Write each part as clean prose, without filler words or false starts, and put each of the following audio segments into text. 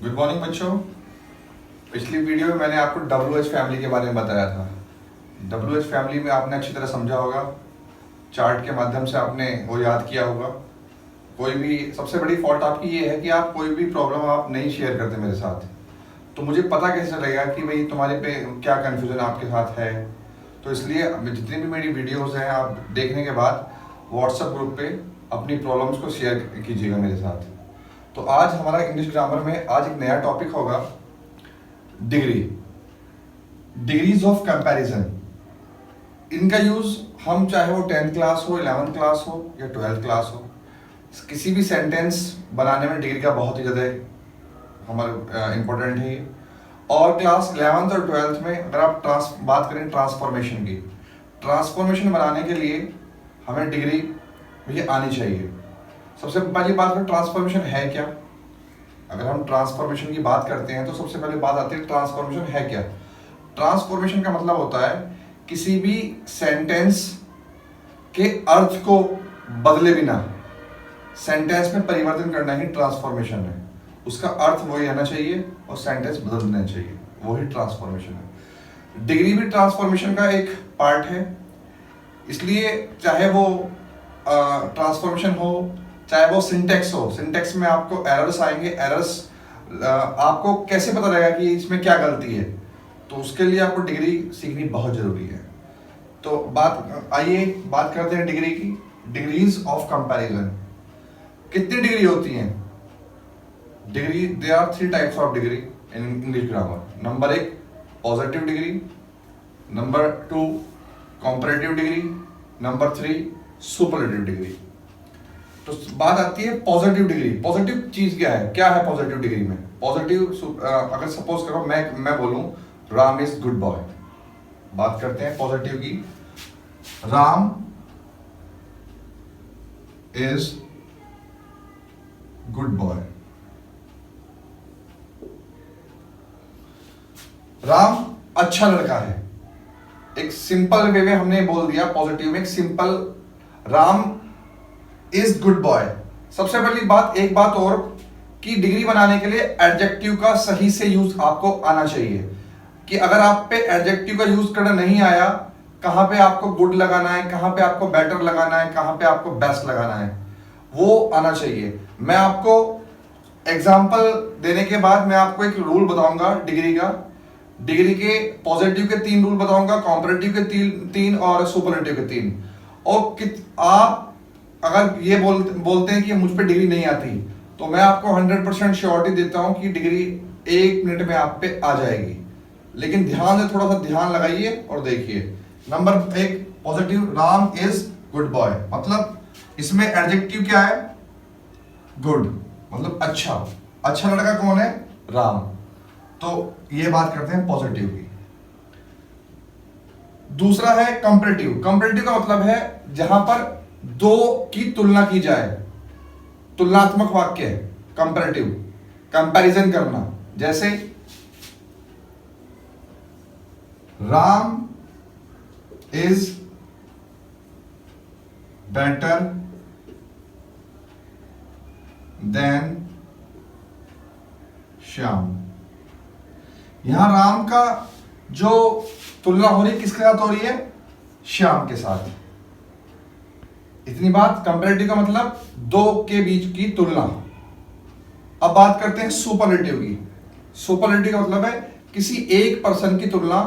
Good morning बच्चों। पिछली video में मैंने आपको WH फैमिली के बारे में बताया था। WH फैमिली में आपने अच्छी तरह समझा होगा, चार्ट के माध्यम से आपने वो याद किया होगा। कोई भी सबसे बड़ी फॉल्ट आपकी ये है कि आप कोई भी प्रॉब्लम आप नहीं शेयर करते मेरे साथ, तो मुझे पता कैसे चलेगा कि भाई तुम्हारे पे क्या कन्फ्यूज़न आपके साथ है। तो इसलिए जितनी भी मेरी वीडियोस हैं आप देखने के बाद व्हाट्सएप ग्रुप पे अपनी प्रॉब्लम्स को शेयर कीजिएगा मेरे साथ। तो आज हमारा इंग्लिश ग्रामर में आज एक नया टॉपिक होगा, डिग्री, डिग्रीज ऑफ कंपैरिजन। इनका यूज हम चाहे वो 10th क्लास हो, 11th क्लास हो या 12th क्लास हो, किसी भी सेंटेंस बनाने में डिग्री का बहुत ही ज़्यादा हमारा इम्पोर्टेंट है। और क्लास 11th और 12th में अगर आप बात करें ट्रांसफॉर्मेशन की, ट्रांसफॉर्मेशन बनाने के लिए हमें डिग्री भी आनी चाहिए। सबसे पहली बात है ट्रांसफॉर्मेशन है क्या। अगर हम ट्रांसफॉर्मेशन की बात करते हैं तो सबसे पहले बात आती है ट्रांसफॉर्मेशन है क्या। ट्रांसफॉर्मेशन का मतलब होता है किसी भी सेंटेंस के अर्थ को बदले बिना सेंटेंस में परिवर्तन करना ही ट्रांसफॉर्मेशन है। उसका अर्थ वही रहना चाहिए और सेंटेंस बदल देना चाहिए, वही ट्रांसफॉर्मेशन है। डिग्री भी ट्रांसफॉर्मेशन का एक पार्ट है। इसलिए चाहे वो ट्रांसफॉर्मेशन हो, चाहे वो सिंटेक्स हो, सिंटेक्स में आपको एरर्स आएंगे। एरर्स आपको कैसे पता लगेगा कि इसमें क्या गलती है, तो उसके लिए आपको डिग्री सीखनी बहुत जरूरी है। तो आइए बात करते हैं डिग्री की। Degrees of comparison. कितनी डिग्री होती हैं degree? They are 3 types of degree in English grammar. Number 1 positive degree, number 2 comparative degree, number 3 superlative degree. तो बात आती है पॉजिटिव डिग्री। पॉजिटिव चीज क्या है? क्या है पॉजिटिव डिग्री में? पॉजिटिव अगर सपोज करो मैं बोलूं राम इज गुड बॉय, बात करते हैं पॉजिटिव की। Ram is good boy. Ram अच्छा लड़का है। एक सिंपल वे में हमने बोल दिया पॉजिटिव में, एक simple Ram is good boy. सबसे पहली बात, एक बात और कि डिग्री बनाने के लिए एडजेक्टिव का सही से यूज आपको आना चाहिए। कि अगर आप पे एडजेक्टिव का यूज करना नहीं आया, कहां पे आपको गुड लगाना है, कहां पे आपको बेटर लगाना है, कहां पे आपको बेस्ट लगाना है, वो आना चाहिए। मैं आपको एग्जाम्पल देने के बाद मैं आपको एक रूल बताऊंगा डिग्री का। डिग्री के पॉजिटिव के 3 रूल बताऊंगा, कॉम्परेटिव के 3 और सुपरलेटिव के 3। और आप अगर ये बोलते हैं कि मुझ पे डिग्री नहीं आती, तो मैं आपको 100% श्योरिटी देता हूं कि डिग्री 1 मिनट में आप पे आ जाएगी। लेकिन ध्यान से थोड़ा सा ध्यान लगाइए और देखिए। Number 1 positive, Ram is good boy, मतलब इसमें एडजेक्टिव क्या है? गुड, मतलब अच्छा। अच्छा लड़का कौन है? राम। तो ये बात करते हैं पॉजिटिव की। दूसरा है कंपैरेटिव। कंपैरेटिव का मतलब है जहां पर दो की तुलना की जाए, तुलनात्मक वाक्य है कंपैरेटिव, कंपैरिजन करना। जैसे Ram is better than Shyam. यहां राम का जो तुलना हो रही है किसके साथ हो रही है? श्याम के साथ। इतनी बात। कंपैरेटिव का मतलब दो के बीच की तुलना। अब बात करते हैं सुपरलेटिव की। सुपरलेटिव का मतलब है किसी एक पर्सन की तुलना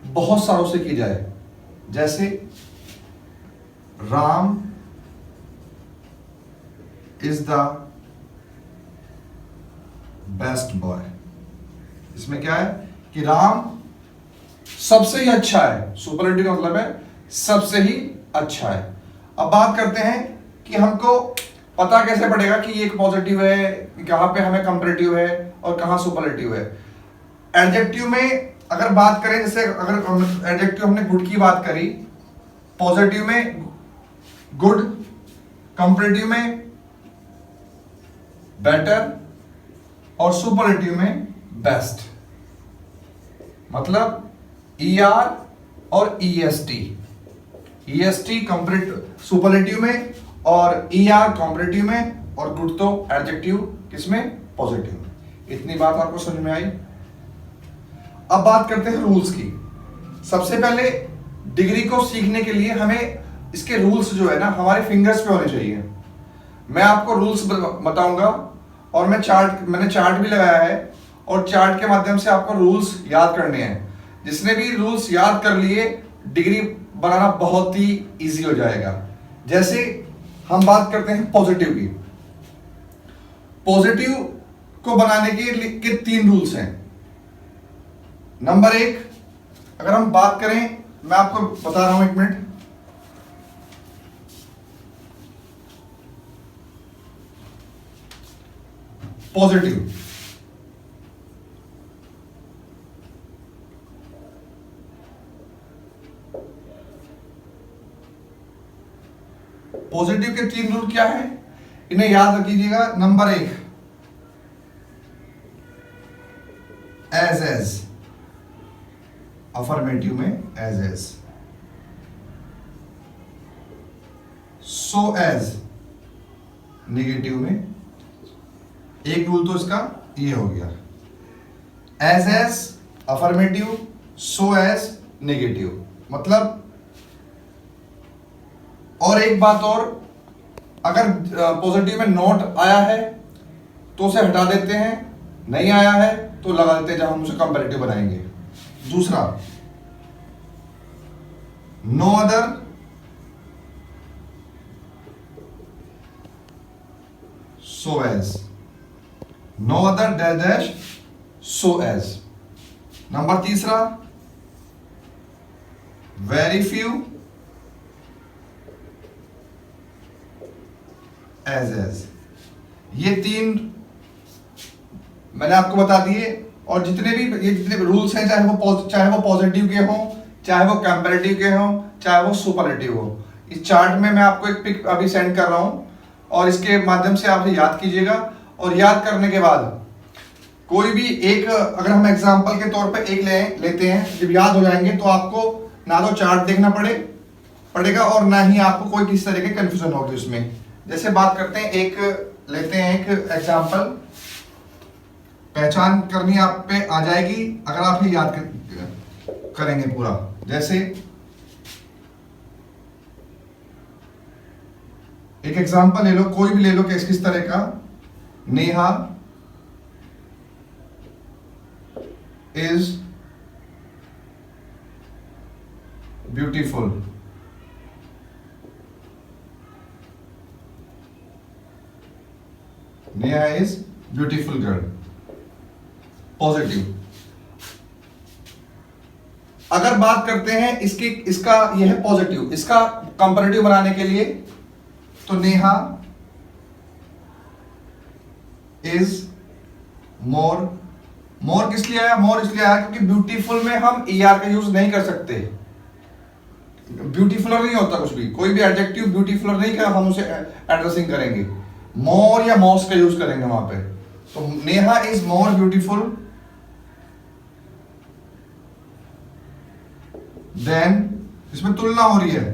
बहुत सारों से की जाए। जैसे Ram is the best boy. इसमें क्या है कि राम सबसे ही अच्छा है। सुपरलेटिव का मतलब है सबसे ही अच्छा है। अब बात करते हैं कि हमको पता कैसे पड़ेगा कि एक पॉजिटिव है, कहां पे हमें कंपैरेटिव है और कहां सुपरलेटिव है। एडजेक्टिव में अगर बात करें, जैसे अगर एडजेक्टिव हमने गुड की बात करी, पॉजिटिव में गुड, कंपैरेटिव में बेटर और सुपरलेटिव में बेस्ट। मतलब ER और EST। EST सुपरलेटिव में और ER कंपैरेटिव में और गुड तो एडजेक्टिव किसमें? पॉजिटिव में। इतनी बात आपको समझ में आई। अब बात करते हैं रूल्स की। सबसे पहले डिग्री को सीखने के लिए हमें इसके रूल्स जो है ना हमारे फिंगर्स पे होने चाहिए। मैं आपको रूल्स बताऊंगा और मैंने चार्ट भी लगाया है और चार्ट के माध्यम से आपको रूल्स याद करने हैं। जिसने भी रूल्स याद कर लिए डिग्री बनाना बहुत ही इजी हो जाएगा। जैसे हम बात करते हैं पॉजिटिव की। पॉजिटिव को बनाने के 3 रूल्स हैं। नंबर 1, अगर हम बात करें, मैं आपको बता रहा हूं, 1 मिनट। पॉजिटिव, पॉजिटिव के 3 रूल क्या है, इन्हें याद रखिएगा। नंबर 1, एज अफर्मेटिव में एज सो एज नेगेटिव में। एक रूल तो इसका ये हो गया, as affirmative, so as negative. मतलब और एक बात और, अगर पॉजिटिव में नॉट आया है तो उसे हटा देते हैं, नहीं आया है तो लगा देते हैं जब हम उसे कंपैरेटिव बनाएंगे। दूसरा, no other, so as, no other dash dash so as. Number 3, very few as. ये 3 मैंने आपको बता दिए। और जितने भी रूल्स हैं, चाहे वो पॉजिटिव के हों, चाहे वो कंपैरेटिव के हों, चाहे वो सुपरलेटिव हो, इस चार्ट में मैं आपको एक पिक अभी सेंड कर रहा हूं और इसके माध्यम से आप याद कीजिएगा। और याद करने के बाद कोई भी एक, अगर हम एग्जांपल के तौर पे एक लेते हैं, जब याद हो जाएंगे तो आपको ना तो चार्ट देखना पड़ेगा और ना ही आपको कोई किसी तरह की कंफ्यूजन होगी उसमें। जैसे बात करते हैं, एक लेते हैं एक एग्जांपल, पहचान करनी आप पे आ जाएगी अगर आप ये याद करेंगे पूरा। जैसे एक एग्जांपल ले लो, कोई भी ले लो, किस तरह का, Neha is beautiful. Neha is beautiful girl, positive. अगर बात करते हैं इसका यह है पॉजिटिव, इसका कंपैरेटिव बनाने के लिए, तो नेहा इज मोर किस लिए आया? मोर इसलिए आया क्योंकि ब्यूटीफुल में हम ER का यूज नहीं कर सकते। ब्यूटीफुलर नहीं होता कुछ भी, कोई भी एडजेक्टिव ब्यूटीफुलर नहीं कर, हम उसे एड्रेसिंग करेंगे, मोर या मोस्ट का यूज करेंगे वहां पे। तो Neha is more beautiful then, इसमें तुलना हो रही है,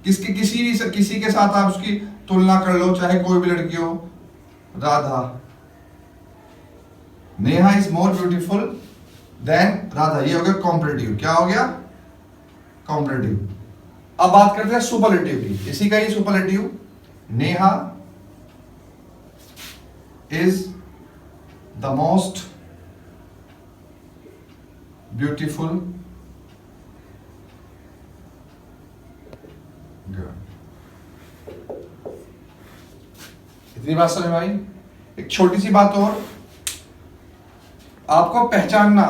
किसी के साथ आप उसकी तुलना कर लो, चाहे कोई भी लड़की हो, Radha. Neha is more beautiful then Radha, ये हो गया कॉम्परेटिव। क्या हो गया? कॉम्परेटिव। अब बात करते हैं सुपरलेटिव की, इसी का ही superlative, Neha is the most beautiful girl. इतनी बात समझ में आई? एक छोटी सी बात और, आपको पहचानना,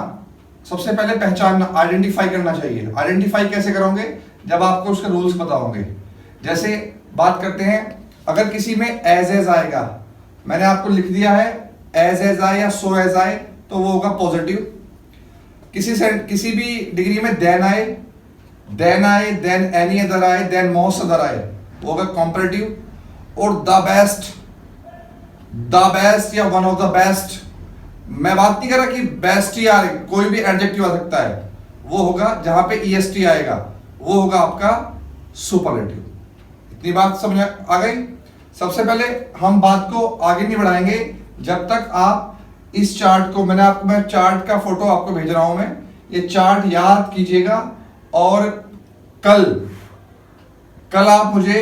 सबसे पहले पहचानना, आइडेंटिफाई करना चाहिए। आइडेंटिफाई कैसे करोगे? जब आपको उसके रूल्स पता होंगे। जैसे बात करते हैं, अगर किसी में एज आएगा, मैंने आपको लिख दिया है, एज आए या सो एज आए तो वो होगा पॉजिटिव। किसी भी डिग्री में देन आए, देन एनी अदर आए, देन मोस्ट अदर आए, वो होगा कॉम्परेटिव। और द बेस्ट या वन ऑफ द बेस्ट, मैं बात नहीं कर रहा कि बेस्ट ही आ रही, कोई भी एडजेक्टिव आ सकता है, वो होगा जहां पे EST आएगा, वो होगा आपका सुपरलेटिव। इतनी बात समझ आ गई? सबसे पहले हम बात को आगे नहीं बढ़ाएंगे, जब तक आप इस चार्ट को, मैं चार्ट का फोटो आपको भेज रहा हूं, मैं ये चार्ट याद कीजिएगा, और कल आप मुझे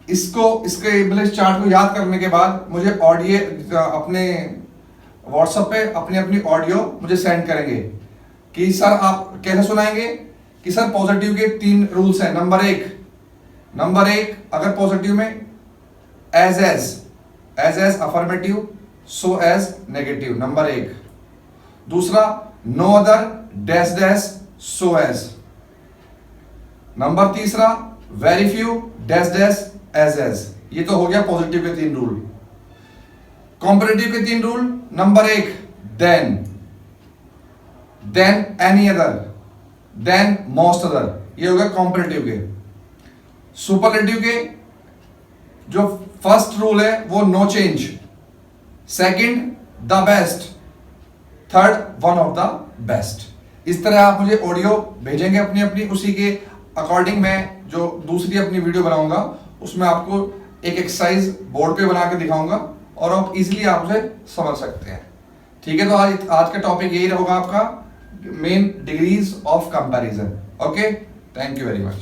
इसके मतलब इस चार्ट को याद करने के बाद मुझे ऑडियो अपने व्हाट्सएप पे अपनी ऑडियो मुझे सेंड करेंगे कि सर आप कैसे सुनाएंगे कि सर पॉजिटिव के 3 रूल्स हैं। नंबर एक, अगर पॉजिटिव में as as affirmative, so as negative, number 1। दूसरा, no other dash dash so as. Number तीसरा, very few dash dash as. ये तो हो गया पॉजिटिव के 3 रूल। कॉम्परेटिव के 3 rule, number 1 then any other, then most other, ये हो गया कॉम्परेटिव के। सुपरलेटिव के जो फर्स्ट रूल है वो no change, second the best, third one of the best. इस तरह आप मुझे ऑडियो भेजेंगे अपनी, उसी के अकॉर्डिंग मैं जो दूसरी अपनी वीडियो बनाऊंगा उसमें आपको एक एक्सरसाइज बोर्ड पे बना के दिखाऊंगा और आप इजीली आप उसे समझ सकते हैं। ठीक है, तो आज का टॉपिक यही होगा आपका, main degrees of comparison. Okay, thank you very much.